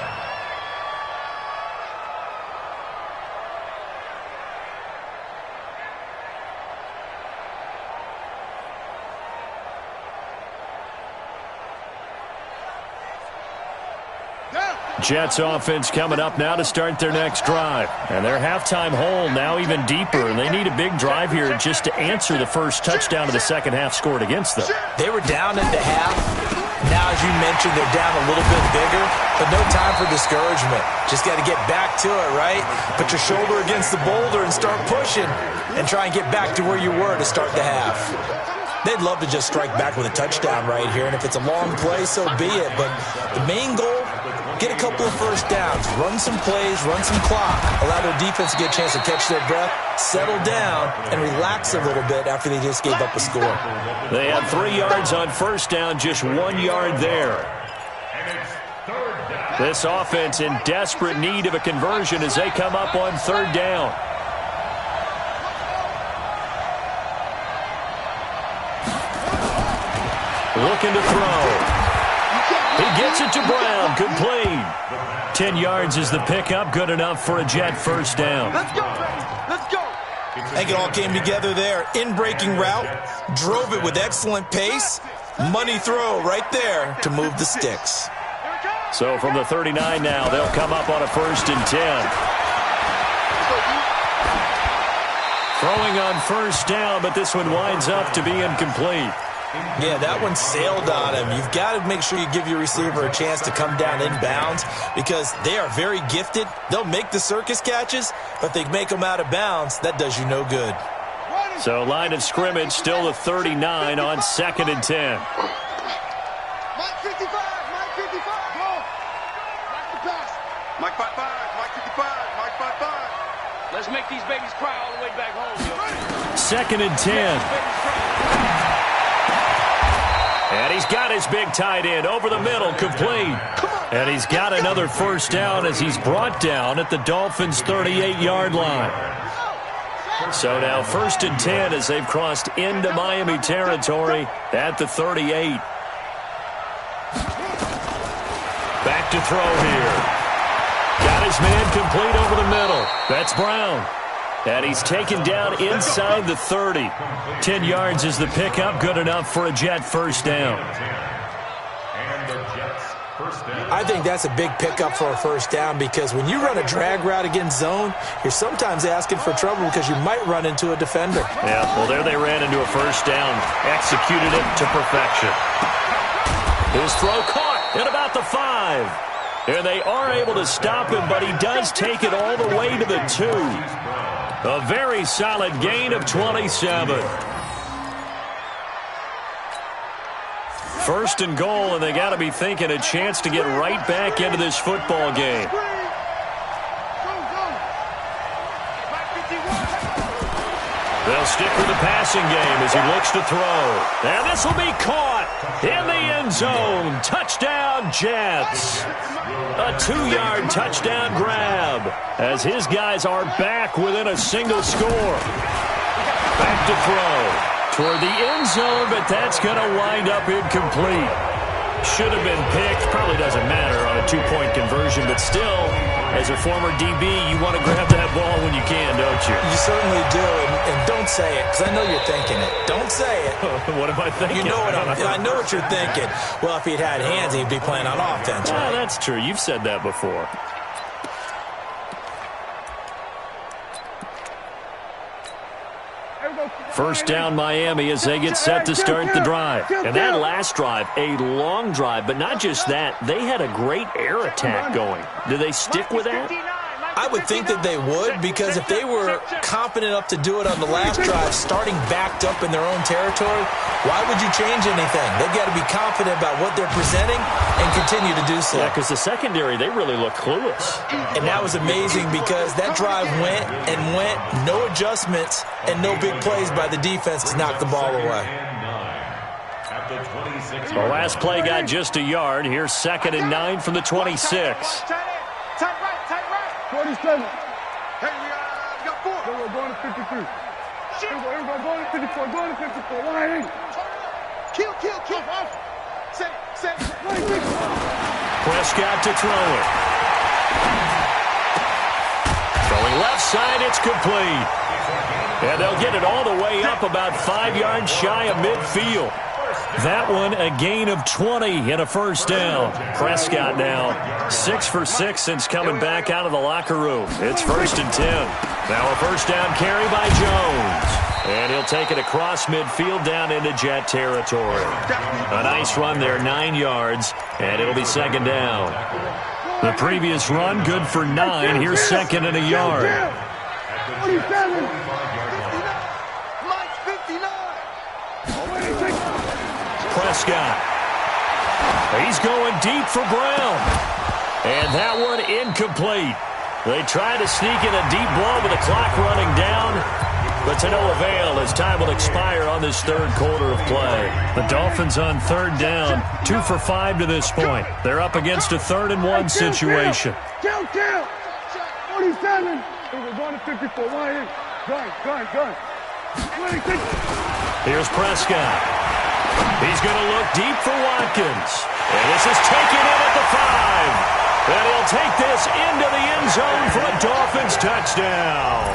Jets offense coming up now to start their next drive. And their halftime hole now even deeper, and they need a big drive here just to answer the first touchdown of the second half scored against them. They were down at the half. Now, as you mentioned, they're down a little bit bigger, but no time for discouragement. Just got to get back to it, right? Put your shoulder against the boulder and start pushing and try and get back to where you were to start the half. They'd love to just strike back with a touchdown right here, and if it's a long play, so be it. But the main goal, get a couple of first downs, run some plays, run some clock, allow their defense to get a chance to catch their breath, settle down, and relax a little bit after they just gave up a score. They had 3 yards on first down, just 1 yard there. This offense in desperate need of a conversion as they come up on 3rd down. Looking to throw. He gets it to Brown. Complete. 10 yards is the pickup. Good enough for a Jet first down. Let's go, baby. Let's go. I think it all came together there. In-breaking route. Drove it with excellent pace. Money throw right there to move the sticks. So from the 39 now, they'll come up on a 1st and 10. Throwing on first down, but this one winds up to be incomplete. Yeah, that one sailed on him. You've got to make sure you give your receiver a chance to come down inbounds because they are very gifted. They'll make the circus catches, but they make them out of bounds. That does you no good. So line of scrimmage still the 39 on 2nd and 10. Mike 55, Mike 55, go. Mike the pass. Mike 55, Mike 55, Mike 55. Let's make these babies cry all the way back home, yo. 2nd and 10. And he's got his big tight end over the middle, complete. And he's got another first down as he's brought down at the Dolphins' 38-yard line. So now 1st and 10 as they've crossed into Miami territory at the 38. Back to throw here. Got his man complete over the middle. That's Brown. And he's taken down inside the 30. 10 yards is the pickup, good enough for a Jet first down. I think that's a big pickup for a first down because when you run a drag route against zone, you're sometimes asking for trouble because you might run into a defender. Yeah, well, there they ran into a first down. Executed it to perfection. His throw caught at about the 5. And they are able to stop him, but he does take it all the way to the 2. A very solid gain of 27. 1st and goal, and they got to be thinking a chance to get right back into this football game. They'll stick with the passing game as he looks to throw. And this will be caught in the end zone. Touchdown, Jets. A 2-yard touchdown grab as his guys are back within a single score. Back to throw toward the end zone, but that's going to wind up incomplete. Should have been picked. Probably doesn't matter on a 2-point conversion, but still, as a former DB, you want to grab that ball when you can, don't you? You certainly do, and don't say it, because I know you're thinking it. Don't say it. What am I thinking? You know what I know what you're thinking. Well, if he'd had hands, he'd be playing on offense. Well, that's true. You've said that before. First down Miami as they get set to start the drive. And that last drive, a long drive, but not just that, they had a great air attack going. Do they stick with that? I would think that they would, because if they were confident enough to do it on the last drive, starting backed up in their own territory, why would you change anything? They've got to be confident about what they're presenting and continue to do so. Yeah, because the secondary, they really look clueless. And that was amazing because that drive went and went, no adjustments and no big plays by the defense to knock the ball away. The last play got just a yard. Here's 2nd and 9 from the 26. Tight right. 47. Hey, we got 4. We're going to 53. Everybody going to 54. Going to 54. Why ain't? Kill. Set. Prescott to throw it. Throwing left side, it's complete. And they'll get it all the way up about 5 yards shy of midfield. That one a gain of 20 and a first down. Prescott now 6 for 6 since coming back out of the locker room. It's 1st and 10. Now a first down carry by Jones. And he'll take it across midfield down into Jet territory. A nice run there, 9 yards, and it'll be 2nd down. The previous run good for 9. Here's 2nd and a yard. 47. Prescott. He's going deep for Brown. And that one incomplete. They try to sneak in a deep ball with the clock running down, but to no avail as time will expire on this 3rd quarter of play. The Dolphins on 3rd down, 2 for 5 to this point. They're up against a 3rd and 1 situation. Kill. 47. We're going to 54. Why ain't? Gun. 26. Here's Prescott. He's going to look deep for Watkins. And this is taken in at the 5. And he'll take this into the end zone for a Dolphins touchdown.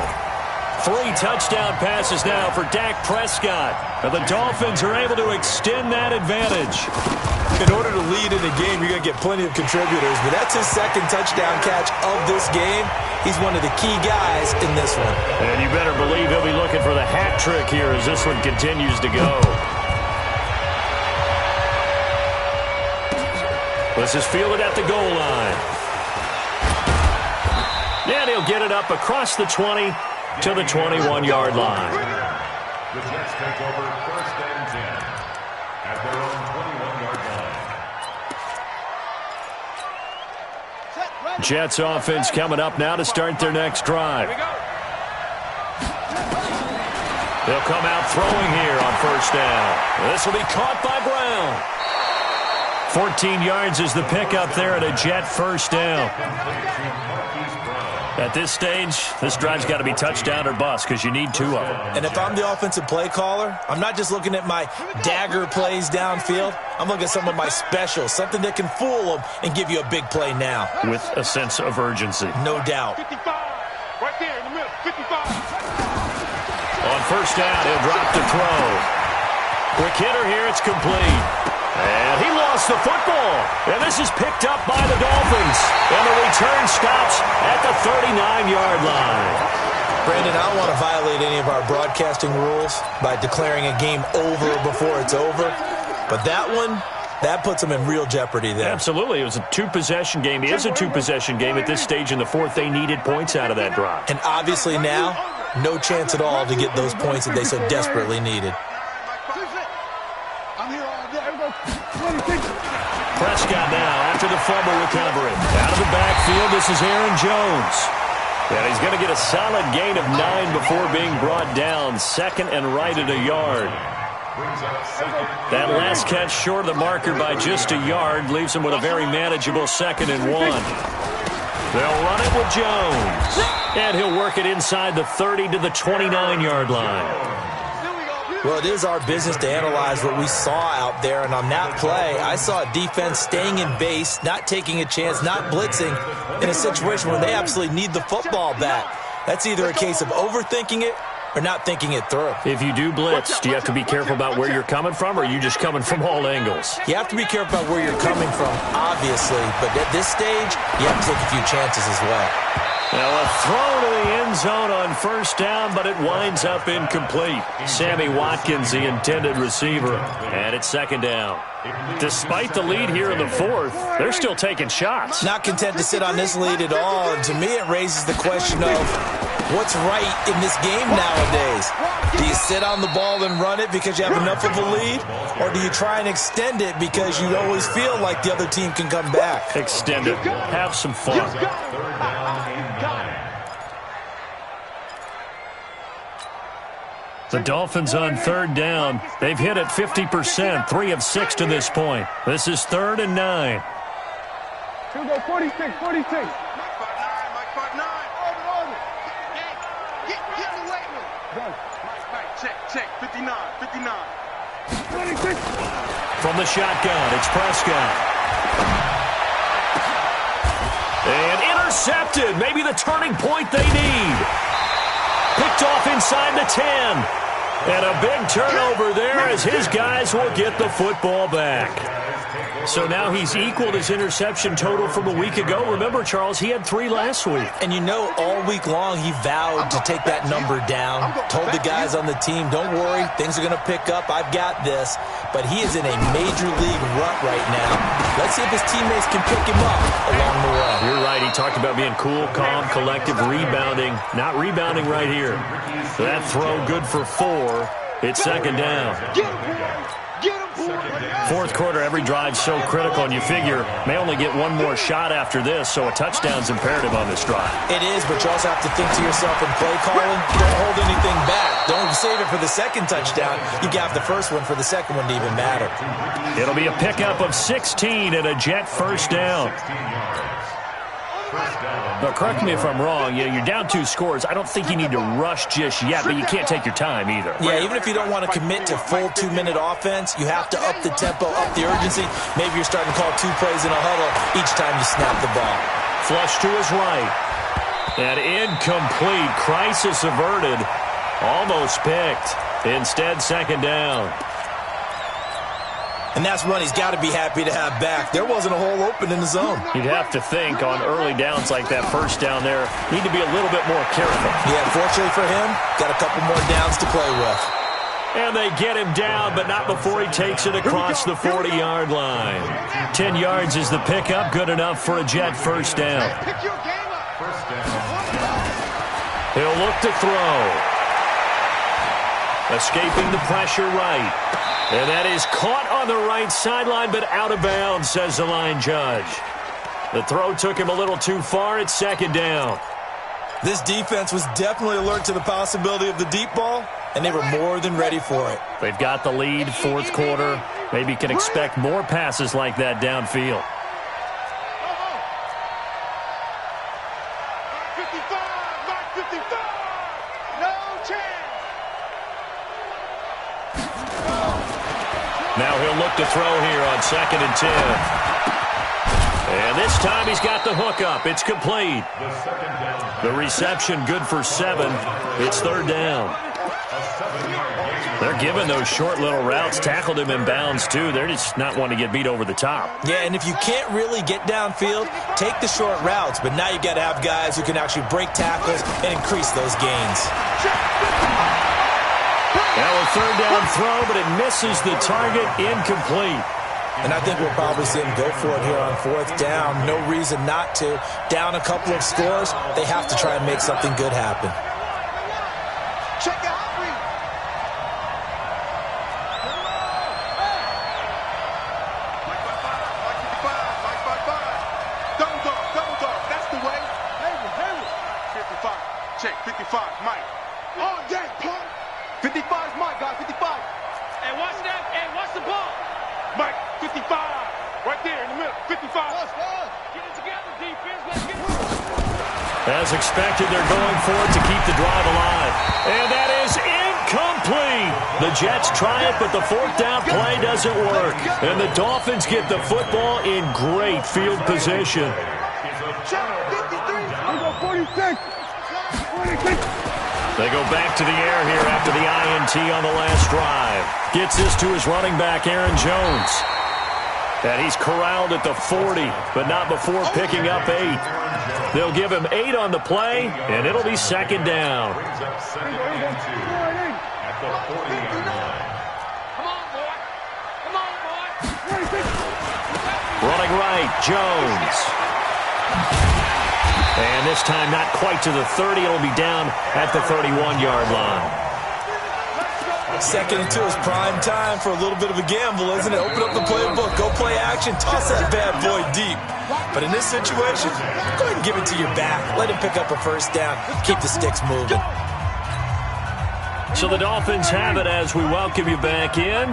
3 touchdown passes now for Dak Prescott. And the Dolphins are able to extend that advantage. In order to lead in a game, you're going to get plenty of contributors, but that's his second touchdown catch of this game. He's one of the key guys in this one. And you better believe he'll be looking for the hat trick here as this one continues to go. This is fielded at the goal line. And he'll get it up across the 20 to the 21-yard line. The Jets take over 1st and 10 at their own 21-yard line. Jets offense coming up now to start their next drive. They'll come out throwing here on 1st down. This will be caught by Brown. 14 yards is the pickup there at a Jet 1st down. At this stage, this drive's got to be touchdown or bust because you need 2 of them. And if I'm the offensive play caller, I'm not just looking at my dagger plays downfield. I'm looking at some of my specials, something that can fool them and give you a big play now. With a sense of urgency. No doubt. 55, right there in the middle, 55. On 1st down, he'll drop to throw. Quick hitter here, it's complete. And he lost the football. And this is picked up by the Dolphins. And the return stops at the 39-yard line. Brandon, I don't want to violate any of our broadcasting rules by declaring a game over before it's over. But that one, that puts them in real jeopardy there. Absolutely. It was a 2-possession game. It is a 2-possession game at this stage in the 4th. They needed points out of that drive. And obviously now, no chance at all to get those points that they so desperately needed. Prescott now after the fumble recovery. Out of the backfield, this is Aaron Jones. And he's going to get a solid gain of 9 before being brought down. 2nd and right at a yard. That last catch short of the marker by just a yard leaves him with a very manageable 2nd and 1. They'll run it with Jones. And he'll work it inside the 30 to the 29-yard line. Well, it is our business to analyze what we saw out there, and on that play, I saw a defense staying in base, not taking a chance, not blitzing, in a situation where they absolutely need the football back. That's either a case of overthinking it or not thinking it through. If you do blitz, do you have to be careful about where you're coming from, or are you just coming from all angles? You have to be careful about where you're coming from, obviously, but at this stage, you have to take a few chances as well. Now a throw to the end zone on 1st down, but it winds up incomplete. Sammy Watkins, the intended receiver, and it's 2nd down. Despite the lead here in the 4th, they're still taking shots. Not content to sit on this lead at all, and to me it raises the question of what's right in this game nowadays. Do you sit on the ball and run it because you have enough of a lead, or do you try and extend it because you always feel like the other team can come back? Extend it. Have some fun. The Dolphins on 3rd down. They've hit it 50%, 3 of 6 to this point. This is 3rd and 9. Here we go, 46, 46. Mike 5'9", Mike 5'9". Over. Get in the weight room. Mike, check, 59. 26. From the shotgun, it's Prescott. And intercepted. Maybe the turning point they need. Picked off inside the 10. And a big turnover there as his guys will get the football back. So now he's equaled his interception total from a week ago. Remember, Charles, he had 3 last week. And you know, all week long he vowed to take that number down. Told the guys on the team, don't worry, things are going to pick up. I've got this. But he is in a major league rut right now. Let's see if his teammates can pick him up along the way. You're right. He talked about being cool, calm, collective, rebounding. Not rebounding right here. That throw good for 4. It's 2nd down. 4th quarter, every drive's so critical, and you figure may only get one more shot after this, so a touchdown's imperative on this drive. It is, but you also have to think to yourself in play calling, don't hold anything back. Don't save it for the 2nd touchdown. You got the 1st one for the 2nd one to even matter. It'll be a pickup of 16 and a Jet 1st down. Now, correct me if I'm wrong. You're down 2 scores. I don't think you need to rush just yet, but you can't take your time either. Yeah, even if you don't want to commit to full 2-minute offense, you have to up the tempo, up the urgency. Maybe you're starting to call 2 plays in a huddle each time you snap the ball. Flush to his right. And incomplete. Crisis averted. Almost picked. Instead, second down. And that's one he's got to be happy to have back. There wasn't a hole open in the zone. You'd have to think on early downs like that first down there, need to be a little bit more careful. Yeah, fortunately for him, got a couple more downs to play with. And they get him down, but not before he takes it across the 40-yard line. 10 yards is the pickup, good enough for a Jet first down. He'll look to throw. Escaping the pressure right. And that is caught on the right sideline, but out of bounds, says the line judge. The throw took him a little too far. It's second down. This defense was definitely alert to the possibility of the deep ball, and they were more than ready for it. They've got the lead, fourth quarter. Maybe can expect more passes like that downfield. 55, no chance. Now he'll look to throw here on 2nd and 10. And this time he's got the hook up. It's complete. The reception good for 7. It's third down. They're giving those short little routes. Tackled him in bounds, too. They're just not wanting to get beat over the top. Yeah, and if you can't really get downfield, take the short routes. But now you got to have guys who can actually break tackles and increase those gains. Now a third down throw, but it misses the target. Incomplete. And I think we'll probably see him go for it here on fourth down. No reason not to. Down a couple of scores, they have to try and make something good happen. Check out. Check, 55, Mike. Oh, yeah, punk. 55's Mike, guys, 55. Hey, watch that. Hey, watch the ball. Mike, 55. Right there in the middle, 55. Get it together, defense. Let's get it. As expected, they're going for it to keep the drive alive. And that is incomplete. The Jets try it, but the fourth down play doesn't work. And the Dolphins get the football in great field position. Check, 53. I go 46. 46. They go back to the air here after the INT on the last drive. Gets this to his running back, Aaron Jones. And he's corralled at the 40, but not before picking up 8. They'll give him 8 on the play, and it'll be second down. Come on, boy. Come on, boy. Running right, Jones. And this time not quite to the 30. It'll be down at the 31-yard line. 2nd and 2 is prime time for a little bit of a gamble, isn't it? Open up the playbook, go play action, toss that bad boy deep. But in this situation, go ahead and give it to your back. Let him pick up a first down. Keep the sticks moving. So the Dolphins have it as we welcome you back in.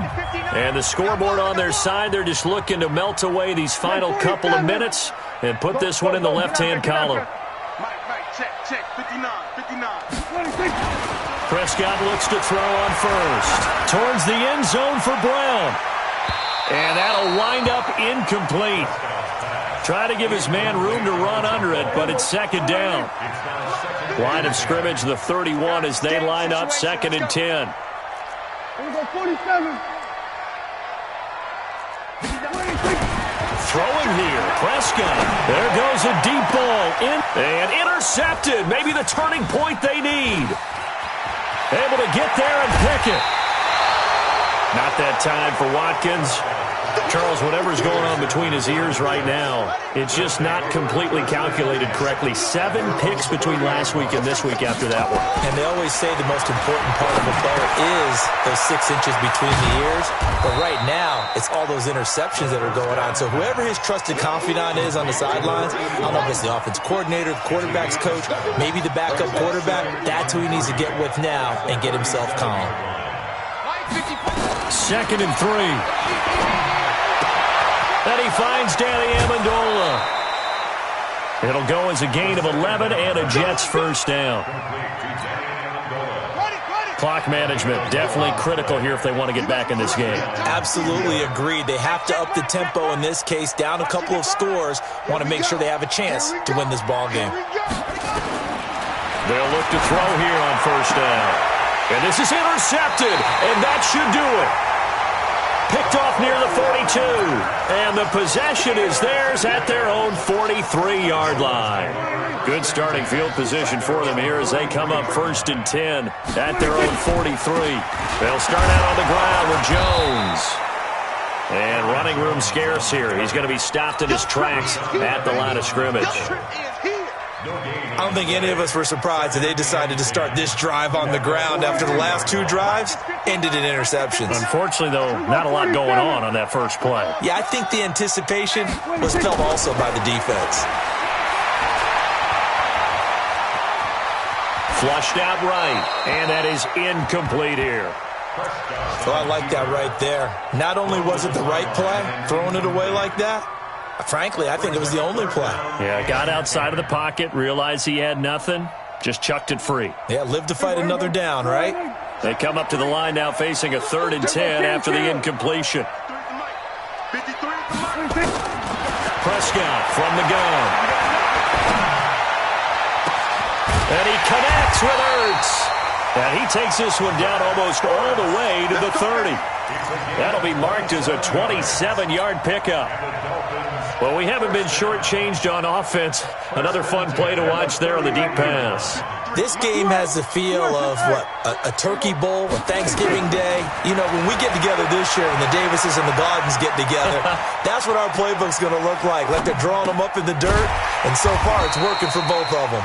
And the scoreboard on their side, they're just looking to melt away these final couple of minutes and put this one in the left-hand column. Mike, check, 59. Prescott looks to throw on first. Towards the end zone for Brown. And that'll wind up incomplete. Try to give his man room to run under it, but it's second down. Line of scrimmage, the 31, as they line up 2nd and 10. Here we go, 47. Throwing here, Prescott. There goes a deep ball in and intercepted. Maybe the turning point they need. Able to get there and pick it. Not that time for Watkins. Charles, whatever's going on between his ears right now, it's just not completely calculated correctly. 7 picks between last week and this week after that one. And they always say the most important part of a player is those 6 inches between the ears. But right now, it's all those interceptions that are going on. So whoever his trusted confidant is on the sidelines, I don't know if it's the offense coordinator, the quarterback's coach, maybe the backup quarterback, that's who he needs to get with now and get himself calm. 2nd and 3. And he finds Danny Amendola. It'll go as a gain of 11 and a Jets first down. Clock management definitely critical here if they want to get back in this game. Absolutely agreed. They have to up the tempo in this case, down a couple of scores. Want to make sure they have a chance to win this ball game. They'll look to throw here on first down. And this is intercepted, and that should do it. Picked off near the 42, and the possession is theirs at their own 43-yard line. Good starting field position for them here as they come up 1st and 10 at their own 43. They'll start out on the ground with Jones. And running room scarce here. He's going to be stopped in his tracks at the line of scrimmage. I don't think any of us were surprised that they decided to start this drive on the ground after the last 2 drives ended in interceptions. Unfortunately, though, not a lot going on that first play. Yeah, I think the anticipation was felt also by the defense. Flushed out right, and that is incomplete here. So I like that right there. Not only was it the right play, throwing it away like that, frankly, I think it was the only play. Yeah, got outside of the pocket, realized he had nothing, just chucked it free. Yeah, live to fight another down, right? They come up to the line now facing a 3rd and 10 after the incompletion. Prescott from the gun. And he connects with Ertz. And he takes this one down almost all the way to the 30. That'll be marked as a 27-yard pickup. Well, we haven't been shortchanged on offense. Another fun play to watch there on the deep pass. This game has the feel of, a turkey bowl, a Thanksgiving day. You know, when we get together this year and the Davises and the Gardens get together, that's what our playbook's going to look like they're drawing them up in the dirt. And so far, it's working for both of them.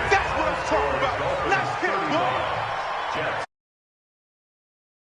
That's what I'm talking about. Let's hit it, boy.